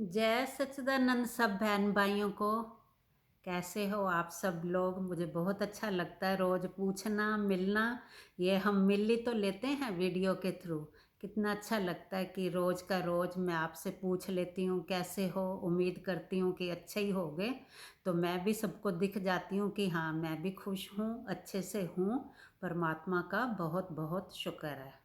जय सच्चिदानंद सब बहन भाइयों को। कैसे हो आप सब लोग? मुझे बहुत अच्छा लगता है रोज़ पूछना मिलना। ये हम मिल ही तो लेते हैं वीडियो के थ्रू। कितना अच्छा लगता है कि रोज़ का रोज़ मैं आपसे पूछ लेती हूँ कैसे हो। उम्मीद करती हूँ कि अच्छे ही होगे। तो मैं भी सबको दिख जाती हूँ कि हाँ, मैं भी खुश हूँ, अच्छे से हूँ। परमात्मा का बहुत बहुत शुक्र है।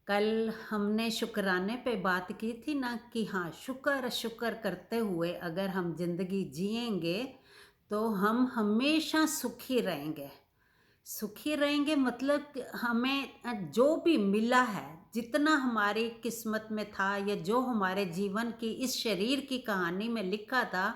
कल हमने शुक्राने पे बात की थी ना कि हाँ, शुक्र शुक्र करते हुए अगर हम जिंदगी जिएंगे तो हम हमेशा सुखी रहेंगे। सुखी रहेंगे मतलब कि हमें जो भी मिला है, जितना हमारी किस्मत में था या जो हमारे जीवन की इस शरीर की कहानी में लिखा था,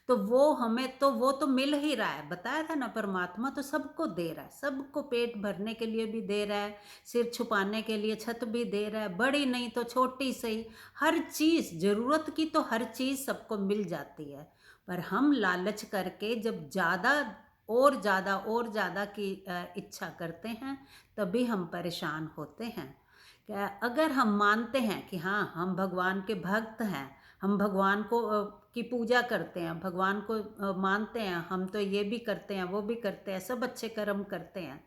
तो वो तो मिल ही रहा है। बताया था ना, परमात्मा तो सबको दे रहा है, सबको पेट भरने के लिए भी दे रहा है, सिर छुपाने के लिए छत भी दे रहा है, बड़ी नहीं तो छोटी सही, हर चीज़ ज़रूरत की तो हर चीज़ सबको मिल जाती है। पर हम लालच करके जब ज़्यादा और ज़्यादा और ज़्यादा की इच्छा करते हैं, तभी हम परेशान होते हैं। क्या अगर हम मानते हैं कि हाँ, हम भगवान के भक्त हैं, हम भगवान को की पूजा करते हैं, भगवान को मानते हैं, हम तो ये भी करते हैं वो भी करते हैं, सब अच्छे कर्म करते हैं,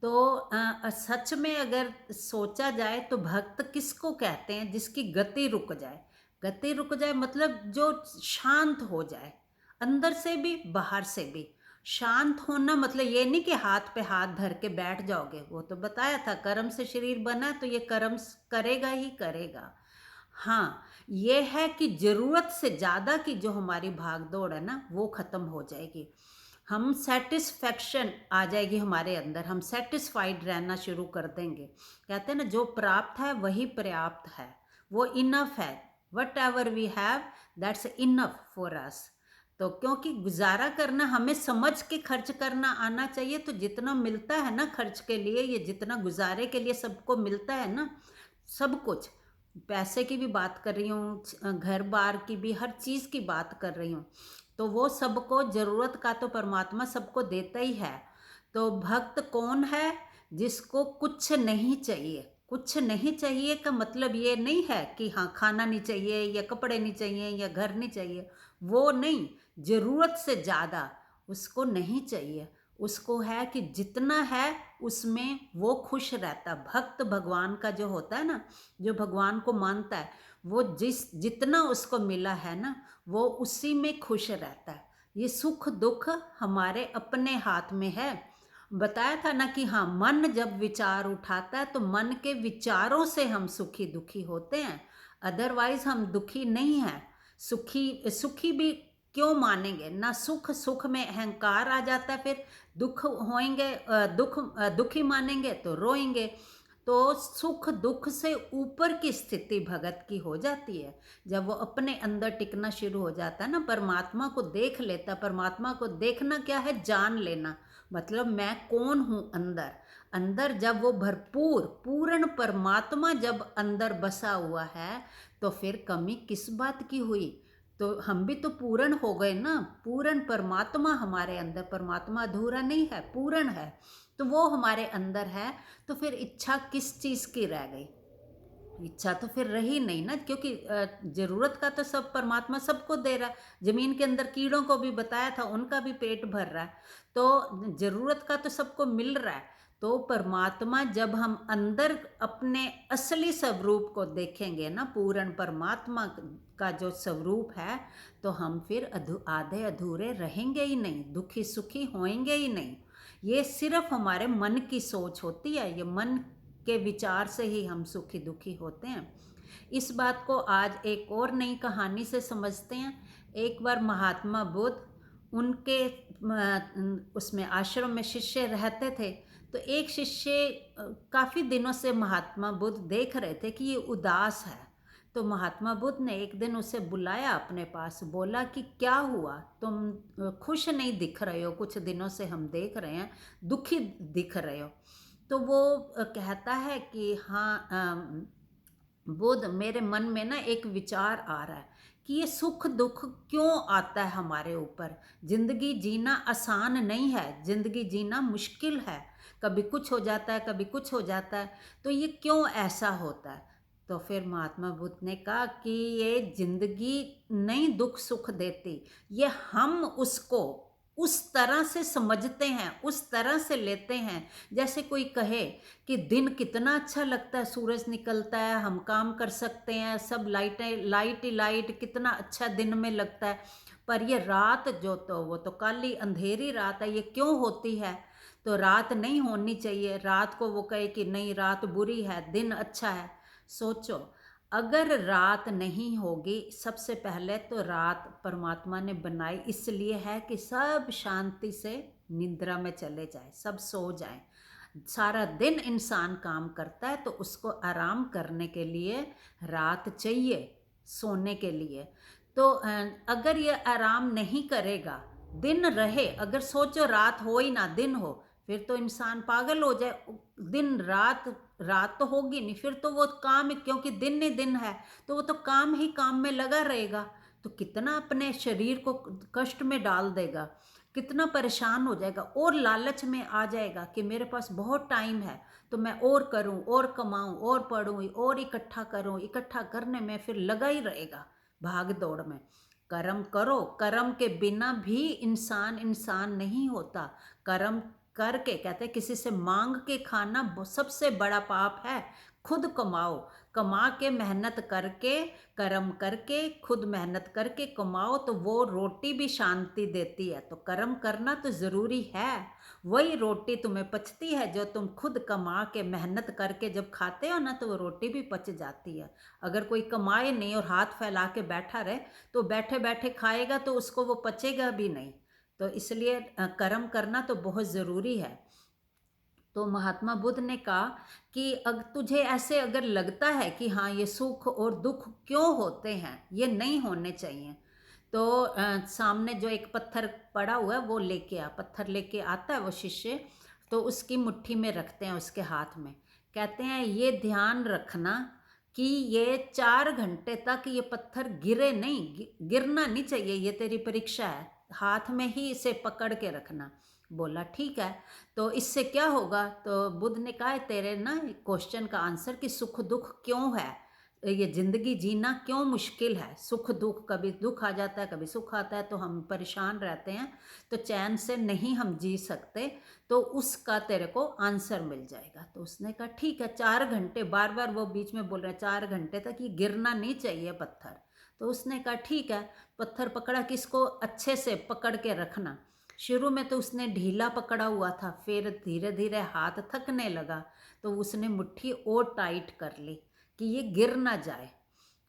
तो सच में अगर सोचा जाए तो भक्त किसको कहते हैं? जिसकी गति रुक जाए। गति रुक जाए मतलब जो शांत हो जाए, अंदर से भी बाहर से भी। शांत होना मतलब ये नहीं कि हाथ पे हाथ धर के बैठ जाओगे। वो तो बताया था, कर्म से शरीर बना तो ये कर्म करेगा ही करेगा। हाँ, ये है कि ज़रूरत से ज़्यादा की जो हमारी भाग दौड़ है ना, वो ख़त्म हो जाएगी। हम सेटिस्फैक्शन आ जाएगी हमारे अंदर, हम सेटिस्फाइड रहना शुरू कर देंगे। कहते हैं ना, जो प्राप्त है वही पर्याप्त है, वो इनफ है। Whatever we have, that's enough for us. तो क्योंकि गुजारा करना, हमें समझ के खर्च करना आना चाहिए। तो जितना मिलता है ना खर्च के लिए, ये जितना गुजारे के लिए सबको मिलता है ना, सब कुछ, पैसे की भी बात कर रही हूँ, घर बार की भी, हर चीज़ की बात कर रही हूँ, तो वो सबको ज़रूरत का तो परमात्मा सबको देता ही है। तो भक्त कौन है? जिसको कुछ नहीं चाहिए। कुछ नहीं चाहिए का मतलब ये नहीं है कि हाँ, खाना नहीं चाहिए या कपड़े नहीं चाहिए या घर नहीं चाहिए, वो नहीं। ज़रूरत से ज़्यादा उसको नहीं चाहिए। उसको है कि जितना है उसमें वो खुश रहता। भक्त भगवान का जो होता है ना, जो भगवान को मानता है, वो जितना उसको मिला है ना, वो उसी में खुश रहता है। ये सुख दुख हमारे अपने हाथ में है। बताया था ना कि हाँ, मन जब विचार उठाता है तो मन के विचारों से हम सुखी दुखी होते हैं, अदरवाइज हम दुखी नहीं हैं। सुखी सुखी भी क्यों मानेंगे ना? सुख सुख में अहंकार आ जाता है, फिर दुख होएंगे, दुखी मानेंगे तो रोएंगे। तो सुख दुख से ऊपर की स्थिति भगत की हो जाती है जब वो अपने अंदर टिकना शुरू हो जाता है ना, परमात्मा को देख लेता। परमात्मा को देखना क्या है? जान लेना। मतलब मैं कौन हूँ अंदर। अंदर जब वो भरपूर पूर्ण परमात्मा जब अंदर बसा हुआ है, तो फिर कमी किस बात की हुई? तो हम भी तो पूर्ण हो गए ना। पूर्ण परमात्मा हमारे अंदर, परमात्मा अधूरा नहीं है, पूर्ण है। तो वो हमारे अंदर है, तो फिर इच्छा किस चीज़ की रह गई? इच्छा तो फिर रही नहीं ना, क्योंकि जरूरत का तो सब परमात्मा सबको दे रहा है। जमीन के अंदर कीड़ों को भी बताया था, उनका भी पेट भर रहा है। तो जरूरत का तो सबको मिल रहा है। तो परमात्मा जब हम अंदर अपने असली स्वरूप को देखेंगे ना, पूर्ण परमात्मा का जो स्वरूप है, तो हम फिर आधे अधूरे रहेंगे ही नहीं, दुखी सुखी होएंगे ही नहीं। ये सिर्फ हमारे मन की सोच होती है। ये मन के विचार से ही हम सुखी दुखी होते हैं। इस बात को आज एक और नई कहानी से समझते हैं। एक बार महात्मा बुद्ध, उनके उसमें आश्रम में शिष्य रहते थे। तो एक शिष्य काफ़ी दिनों से महात्मा बुद्ध देख रहे थे कि ये उदास है। तो महात्मा बुद्ध ने एक दिन उसे बुलाया अपने पास, बोला कि क्या हुआ, तुम खुश नहीं दिख रहे हो, कुछ दिनों से हम देख रहे हैं दुखी दिख रहे हो। तो वो कहता है कि हाँ, बुद्ध, मेरे मन में ना एक विचार आ रहा है कि ये सुख दुख क्यों आता है हमारे ऊपर। जिंदगी जीना आसान नहीं है, जिंदगी जीना मुश्किल है। कभी कुछ हो जाता है, कभी कुछ हो जाता है, तो ये क्यों ऐसा होता है? तो फिर महात्मा बुद्ध ने कहा कि ये जिंदगी नहीं दुख सुख देती, ये हम उसको उस तरह से समझते हैं, उस तरह से लेते हैं। जैसे कोई कहे कि दिन कितना अच्छा लगता है, सूरज निकलता है, हम काम कर सकते हैं, सब लाइटें लाइट ही लाइट, कितना अच्छा दिन में लगता है। पर ये रात जो, तो वो तो काली अंधेरी रात है, ये क्यों होती है? तो रात नहीं होनी चाहिए। रात को वो कहे कि नहीं रात बुरी है, दिन अच्छा है। सोचो, अगर रात नहीं होगी, सबसे पहले तो रात परमात्मा ने बनाई इसलिए है कि सब शांति से निद्रा में चले जाए, सब सो जाए। सारा दिन इंसान काम करता है तो उसको आराम करने के लिए रात चाहिए, सोने के लिए। तो अगर ये आराम नहीं करेगा, दिन रहे, अगर सोचो रात हो ही ना दिन हो, फिर तो इंसान पागल हो जाए। दिन रात, रात तो होगी नहीं, फिर तो वो काम, क्योंकि दिन ही दिन है तो वो तो काम ही काम में लगा रहेगा, तो कितना अपने शरीर को कष्ट में डाल देगा, कितना परेशान हो जाएगा, और लालच में आ जाएगा कि मेरे पास बहुत टाइम है तो मैं और करूं, और कमाऊं, और पढ़ूं, और इकट्ठा करूं, इकट्ठा करने में फिर लगा ही रहेगा भाग दौड़ में। कर्म करो, कर्म के बिना भी इंसान इंसान नहीं होता। कर्म करके, कहते हैं किसी से मांग के खाना सबसे बड़ा पाप है। खुद कमाओ, कमा के मेहनत करके, कर्म करके, खुद मेहनत करके कमाओ तो वो रोटी भी शांति देती है। तो कर्म करना तो ज़रूरी है। वही रोटी तुम्हें पचती है जो तुम खुद कमा के मेहनत करके जब खाते हो ना, तो वो रोटी भी पच जाती है। अगर कोई कमाए नहीं और हाथ फैला के बैठा रहे तो बैठे बैठे खाएगा तो उसको वो पचेगा भी नहीं। तो इसलिए कर्म करना तो बहुत ज़रूरी है। तो महात्मा बुद्ध ने कहा कि अगर तुझे ऐसे अगर लगता है कि हाँ ये सुख और दुख क्यों होते हैं, ये नहीं होने चाहिए, तो सामने जो एक पत्थर पड़ा हुआ है वो लेके आ। पत्थर लेके आता है वो शिष्य, तो उसकी मुट्ठी में रखते हैं, उसके हाथ में। कहते हैं ये ध्यान रखना कि ये 4 घंटे तक ये पत्थर गिरे नहीं, गिरना नहीं चाहिए, ये तेरी परीक्षा है, हाथ में ही इसे पकड़ के रखना। बोला ठीक है। तो इससे क्या होगा? तो बुद्ध ने कहा तेरे ना क्वेश्चन का आंसर कि सुख दुख क्यों है, ये जिंदगी जीना क्यों मुश्किल है, सुख दुख, कभी दुख आ जाता है कभी सुख आता है तो हम परेशान रहते हैं, तो चैन से नहीं हम जी सकते, तो उसका तेरे को आंसर मिल जाएगा। तो उसने कहा ठीक है, 4 घंटे, बार बार वो बीच में बोल रहे हैं 4 घंटे तक ये गिरना नहीं चाहिए पत्थर। तो उसने कहा ठीक है। पत्थर पकड़ा, किसको अच्छे से पकड़ के रखना। शुरू में तो उसने ढीला पकड़ा हुआ था, फिर धीरे धीरे हाथ थकने लगा तो उसने मुट्ठी और टाइट कर ली कि ये गिर ना जाए।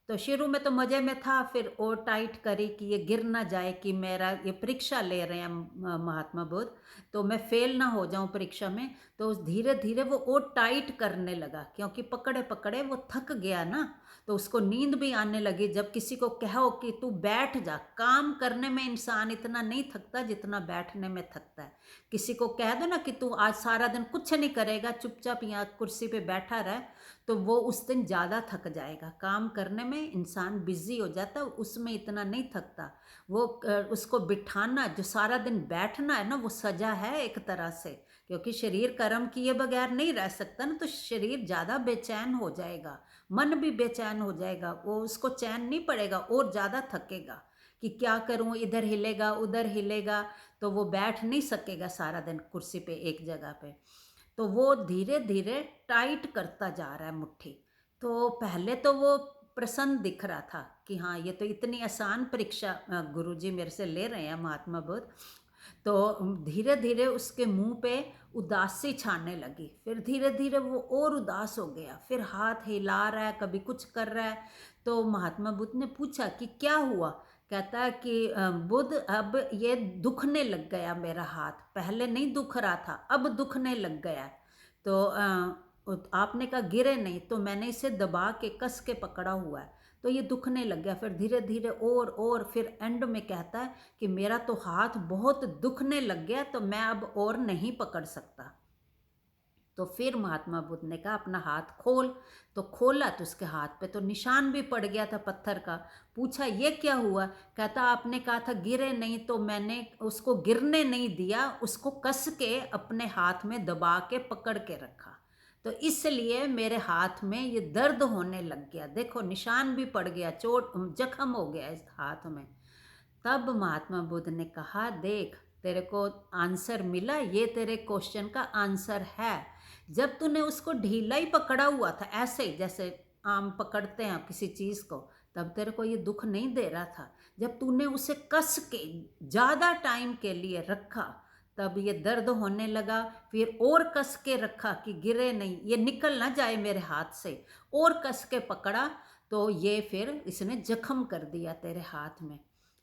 तो शुरू में तो मज़े में था, फिर और टाइट करी कि ये गिर ना जाए, कि मेरा ये परीक्षा ले रहे हैं महात्मा बुद्ध, तो मैं फेल ना हो जाऊं परीक्षा में। तो धीरे धीरे वो और टाइट करने लगा, क्योंकि पकड़े पकड़े वो थक गया ना, तो उसको नींद भी आने लगी। जब किसी को कहो कि तू बैठ जा, काम करने में इंसान इतना नहीं थकता जितना बैठने में थकता है। किसी को कह दो ना कि तू आज सारा दिन कुछ नहीं करेगा, चुपचाप यहाँ कुर्सी पे बैठा रहे, तो वो उस दिन ज़्यादा थक जाएगा। काम करने में इंसान बिजी हो जाता, उसमें इतना नहीं थकता। वो उसको बिठाना, जो सारा दिन बैठना है ना, वो सजा है एक तरह से, क्योंकि शरीर कर्म किए बगैर नहीं रह सकता ना, तो शरीर ज़्यादा बेचैन हो जाएगा, मन भी बेचैन हो जाएगा, वो उसको चैन नहीं पड़ेगा और ज़्यादा थकेगा कि क्या करूं, इधर हिलेगा उधर हिलेगा, तो वो बैठ नहीं सकेगा सारा दिन कुर्सी पे एक जगह पे। तो वो धीरे धीरे टाइट करता जा रहा है मुट्ठी। तो पहले तो वो प्रसन्न दिख रहा था कि हाँ ये तो इतनी आसान परीक्षा गुरुजी मेरे से ले रहे हैं महात्मा बुद्ध। तो धीरे धीरे उसके मुंह पे उदासी छाने लगी, फिर धीरे धीरे वो और उदास हो गया, फिर हाथ हिला रहा है, कभी कुछ कर रहा है। तो महात्मा बुद्ध ने पूछा कि क्या हुआ? कहता है कि बुद्ध अब ये दुखने लग गया मेरा हाथ, पहले नहीं दुख रहा था अब दुखने लग गया। तो आपने कहा गिरे नहीं, तो मैंने इसे दबा के कस के पकड़ा हुआ है तो ये दुखने लग गया। फिर धीरे धीरे और फिर एंड में कहता है कि मेरा तो हाथ बहुत दुखने लग गया, तो मैं अब और नहीं पकड़ सकता। तो फिर महात्मा बुद्ध ने कहा अपना हाथ खोल। तो खोला तो उसके हाथ पे तो निशान भी पड़ गया था पत्थर का। पूछा ये क्या हुआ? कहता आपने कहा था गिरे नहीं, तो मैंने उसको गिरने नहीं दिया, उसको कस के अपने हाथ में दबा के पकड़ के रखा। तो इसलिए मेरे हाथ में ये दर्द होने लग गया, देखो निशान भी पड़ गया, चोट जख्म हो गया इस हाथ में। तब महात्मा बुद्ध ने कहा, देख तेरे को आंसर मिला, ये तेरे क्वेश्चन का आंसर है। जब तूने उसको ढीला ही पकड़ा हुआ था, ऐसे ही जैसे आम पकड़ते हैं किसी चीज़ को, तब तेरे को ये दुख नहीं दे रहा था। जब तूने उसे कस के ज़्यादा टाइम के लिए रखा, तब ये दर्द होने लगा। फिर और कस के रखा कि गिरे नहीं, ये निकल ना जाए मेरे हाथ से, और कस के पकड़ा तो ये फिर इसने जख्म कर दिया तेरे हाथ में।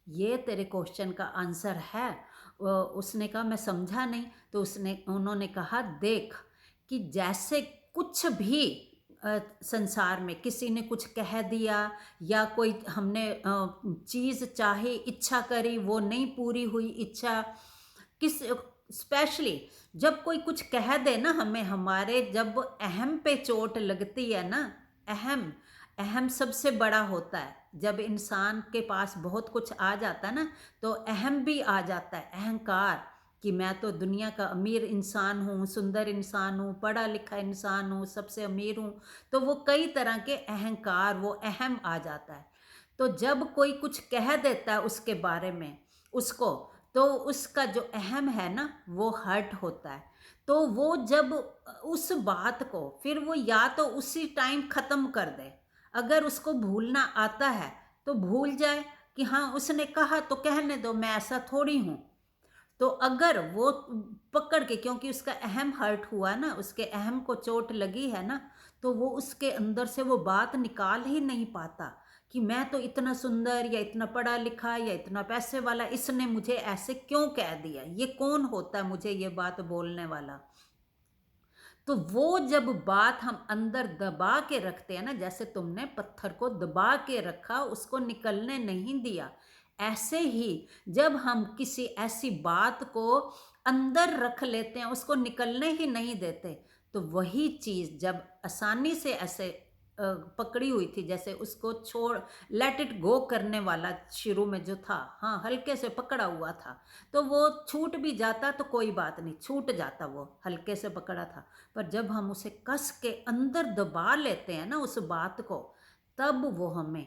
ये तेरे क्वेश्चन का आंसर है। उसने कहा मैं समझा नहीं। तो उन्होंने कहा, देख कि जैसे कुछ भी संसार में किसी ने कुछ कह दिया, या कोई हमने चीज़ चाहे, इच्छा करी, वो नहीं पूरी हुई इच्छा, किस स्पेशली जब कोई कुछ कह दे ना हमें, हमारे जब अहम पे चोट लगती है ना, अहम अहम सबसे बड़ा होता है। जब इंसान के पास बहुत कुछ आ जाता है ना, तो अहम भी आ जाता है, अहंकार, कि मैं तो दुनिया का अमीर इंसान हूँ, सुंदर इंसान हूँ, पढ़ा लिखा इंसान हूँ, सबसे अमीर हूँ। तो वो कई तरह के अहंकार, वो अहम आ जाता है। तो जब कोई कुछ कह देता है उसके बारे में उसको, तो उसका जो अहम है ना वो हर्ट होता है। तो वो जब उस बात को फिर वो या तो उसी टाइम ख़त्म कर दे, अगर उसको भूलना आता है तो भूल जाए कि हाँ उसने कहा तो कहने दो, मैं ऐसा थोड़ी हूँ। तो अगर वो पकड़ के, क्योंकि उसका अहम हर्ट हुआ ना, उसके अहम को चोट लगी है ना, तो वो उसके अंदर से वो बात निकाल ही नहीं पाता कि मैं तो इतना सुंदर या इतना पढ़ा लिखा या इतना पैसे वाला, इसने मुझे ऐसे क्यों कह दिया, ये कौन होता है मुझे ये बात बोलने वाला। तो वो जब बात हम अंदर दबा के रखते हैं ना, जैसे तुमने पत्थर को दबा के रखा, उसको निकलने नहीं दिया, ऐसे ही जब हम किसी ऐसी बात को अंदर रख लेते हैं, उसको निकलने ही नहीं देते, तो वही चीज़ जब आसानी से ऐसे पकड़ी हुई थी, जैसे उसको छोड़, लेट इट गो करने वाला शुरू में जो था, हाँ हल्के से पकड़ा हुआ था, तो वो छूट भी जाता तो कोई बात नहीं, छूट जाता, वो हल्के से पकड़ा था। पर जब हम उसे कस के अंदर दबा लेते हैं ना उस बात को, तब वो हमें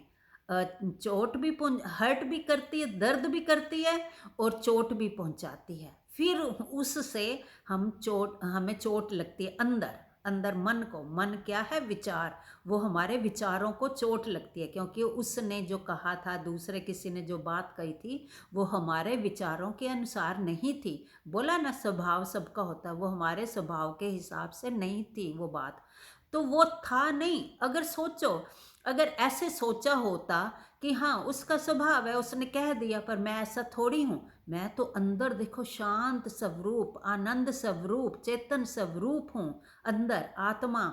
चोट भी हर्ट भी करती है, दर्द भी करती है, और चोट भी पहुंचाती है। फिर उससे हमें चोट लगती है अंदर, अंदर मन को। मन क्या है? विचार। वो हमारे विचारों को चोट लगती है, क्योंकि उसने जो कहा था, दूसरे किसी ने जो बात कही थी, वो हमारे विचारों के अनुसार नहीं थी। बोला ना स्वभाव सबका होता है, वो हमारे स्वभाव के हिसाब से नहीं थी वो बात, तो वो था नहीं। अगर सोचो, अगर ऐसे सोचा होता कि हाँ उसका स्वभाव है, उसने कह दिया, पर मैं ऐसा थोड़ी हूँ, मैं तो अंदर देखो शांत स्वरूप, आनंद स्वरूप, चेतन स्वरूप हूँ, अंदर आत्मा।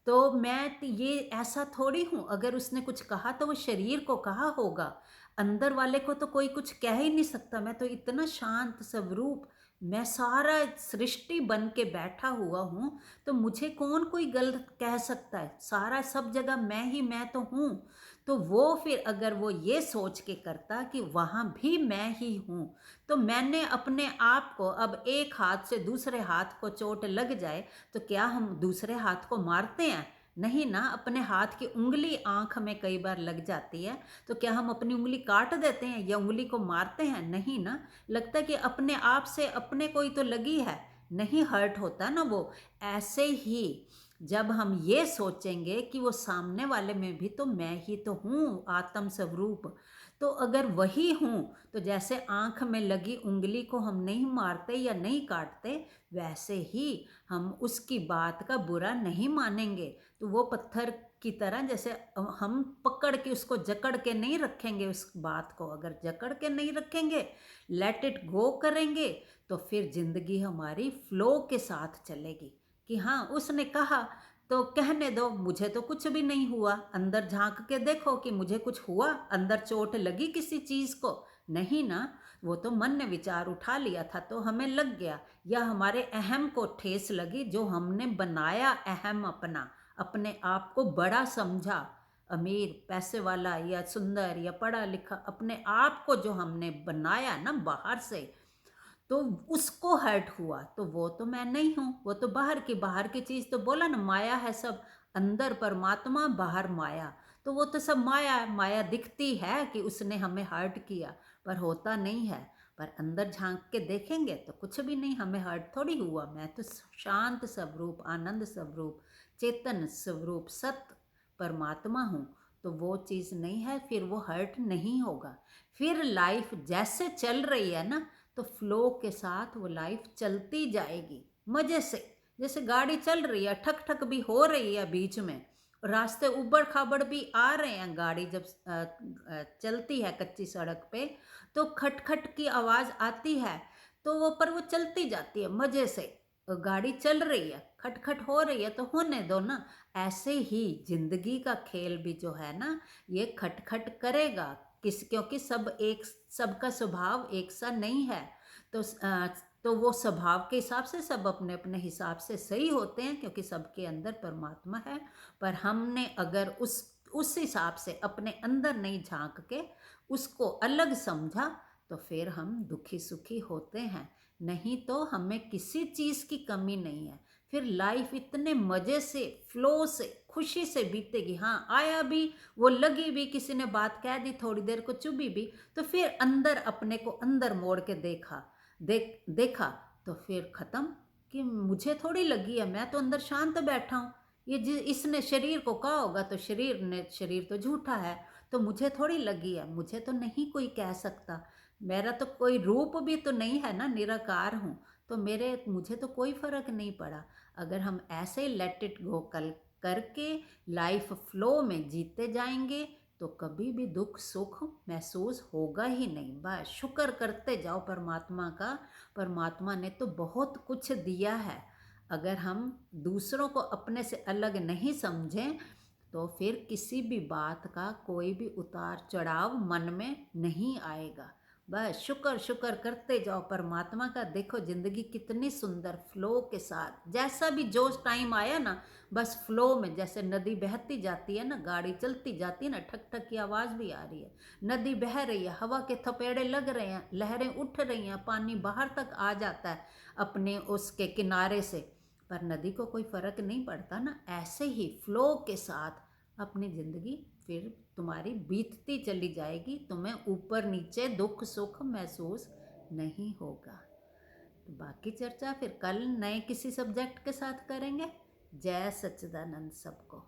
तो मैं ये ऐसा थोड़ी हूँ, अगर उसने कुछ कहा तो वो शरीर को कहा होगा, अंदर वाले को तो कोई कुछ कह ही नहीं सकता। मैं तो इतना शांत स्वरूप, मैं सारा सृष्टि बन के बैठा हुआ हूँ, तो मुझे कौन कोई गलत कह सकता है? सारा सब जगह मैं ही मैं तो हूँ। तो वो फिर अगर वो ये सोच के करता कि वहाँ भी मैं ही हूँ, तो मैंने अपने आप को, अब एक हाथ से दूसरे हाथ को चोट लग जाए तो क्या हम दूसरे हाथ को मारते हैं? नहीं ना। अपने हाथ की उंगली आंख में कई बार लग जाती है, तो क्या हम अपनी उंगली काट देते हैं या उंगली को मारते हैं? नहीं ना। लगता कि अपने आप से अपने को ही तो लगी है, नहीं हर्ट होता ना वो। ऐसे ही जब हम ये सोचेंगे कि वो सामने वाले में भी तो मैं ही तो हूँ, आत्म स्वरूप, तो अगर वही हूँ, तो जैसे आंख में लगी उंगली को हम नहीं मारते या नहीं काटते, वैसे ही हम उसकी बात का बुरा नहीं मानेंगे। तो वो पत्थर की तरह, जैसे हम पकड़ के उसको जकड़ के नहीं रखेंगे, उस बात को अगर जकड़ के नहीं रखेंगे, लेट इट गो करेंगे, तो फिर जिंदगी हमारी फ्लो के साथ चलेगी कि हाँ उसने कहा तो कहने दो, मुझे तो कुछ भी नहीं हुआ। अंदर झांक के देखो कि मुझे कुछ हुआ, अंदर चोट लगी किसी चीज़ को? नहीं ना। वो तो मन ने विचार उठा लिया था तो हमें लग गया, या हमारे अहम को ठेस लगी, जो हमने बनाया अहम अपना, अपने आप को बड़ा समझा, अमीर पैसे वाला या सुंदर या पढ़ा लिखा, अपने आप को जो हमने बनाया ना बाहर से, तो उसको हर्ट हुआ, तो वो तो मैं नहीं हूँ, वो तो बाहर की चीज़। तो बोला ना, माया है सब, अंदर परमात्मा बाहर माया। तो वो तो सब माया है, माया दिखती है कि उसने हमें हर्ट किया, पर होता नहीं है। पर अंदर झांक के देखेंगे तो कुछ भी नहीं, हमें हर्ट थोड़ी हुआ। मैं तो शांत स्वरूप, आनंद स्वरूप, चेतन स्वरूप, सत परमात्मा हूँ। तो वो चीज़ नहीं है, फिर वो हर्ट नहीं होगा। फिर लाइफ जैसे चल रही है ना, तो फ्लो के साथ वो लाइफ चलती जाएगी मज़े से। जैसे गाड़ी चल रही है, ठक ठक भी हो रही है बीच में, रास्ते उबड़ खाबड़ भी आ रहे हैं, गाड़ी जब चलती है कच्ची सड़क पे, तो खटखट की आवाज़ आती है, तो वो पर वो चलती जाती है मज़े से। गाड़ी चल रही है, खटखट हो रही है, तो होने दो ना। ऐसे ही जिंदगी का खेल भी जो है ना, ये खटखट करेगा। क्योंकि सबका स्वभाव एक सा नहीं है। तो तो वो स्वभाव के हिसाब से सब अपने अपने हिसाब से सही होते हैं, क्योंकि सबके अंदर परमात्मा है। पर हमने अगर उस हिसाब से अपने अंदर नहीं झांक के उसको अलग समझा, तो फिर हम दुखी सुखी होते हैं। नहीं तो हमें किसी चीज़ की कमी नहीं है। फिर लाइफ इतने मज़े से, फ्लो से, खुशी से बीतेगी। हाँ, आया भी, वो लगी भी, किसी ने बात कह दी, थोड़ी देर को चुभी भी, तो फिर अंदर अपने को अंदर मोड़ के देखा, तो फिर ख़त्म, कि मुझे थोड़ी लगी है, मैं तो अंदर शांत बैठा हूँ। इसने शरीर को कहा होगा, तो शरीर तो झूठा है, तो मुझे थोड़ी लगी है, मुझे तो नहीं कोई कह सकता। मेरा तो कोई रूप भी तो नहीं है ना, निराकार हूँ। तो मुझे तो कोई फ़र्क नहीं पड़ा। अगर हम ऐसे लेट इट गो कल करके लाइफ फ्लो में जीते जाएंगे, तो कभी भी दुख सुख महसूस होगा ही नहीं। बस शुक्र करते जाओ परमात्मा का। परमात्मा ने तो बहुत कुछ दिया है। अगर हम दूसरों को अपने से अलग नहीं समझें, तो फिर किसी भी बात का कोई भी उतार चढ़ाव मन में नहीं आएगा। बस शुक्र शुक्र करते जाओ परमात्मा का। देखो जिंदगी कितनी सुंदर फ्लो के साथ, जैसा भी जो टाइम आया ना, बस फ्लो में, जैसे नदी बहती जाती है ना, गाड़ी चलती जाती है ना, ठक ठक की आवाज़ भी आ रही है, नदी बह रही है, हवा के थपेड़े लग रहे हैं, लहरें उठ रही हैं, पानी बाहर तक आ जाता है अपने उसके किनारे से, पर नदी को कोई फ़र्क नहीं पड़ता ना। ऐसे ही फ्लो के साथ अपनी ज़िंदगी फिर तुम्हारी बीतती चली जाएगी, तुम्हें ऊपर नीचे दुख सुख महसूस नहीं होगा। तो बाकी चर्चा फिर कल नए किसी सब्जेक्ट के साथ करेंगे। जय सच्चिदानंद सबको।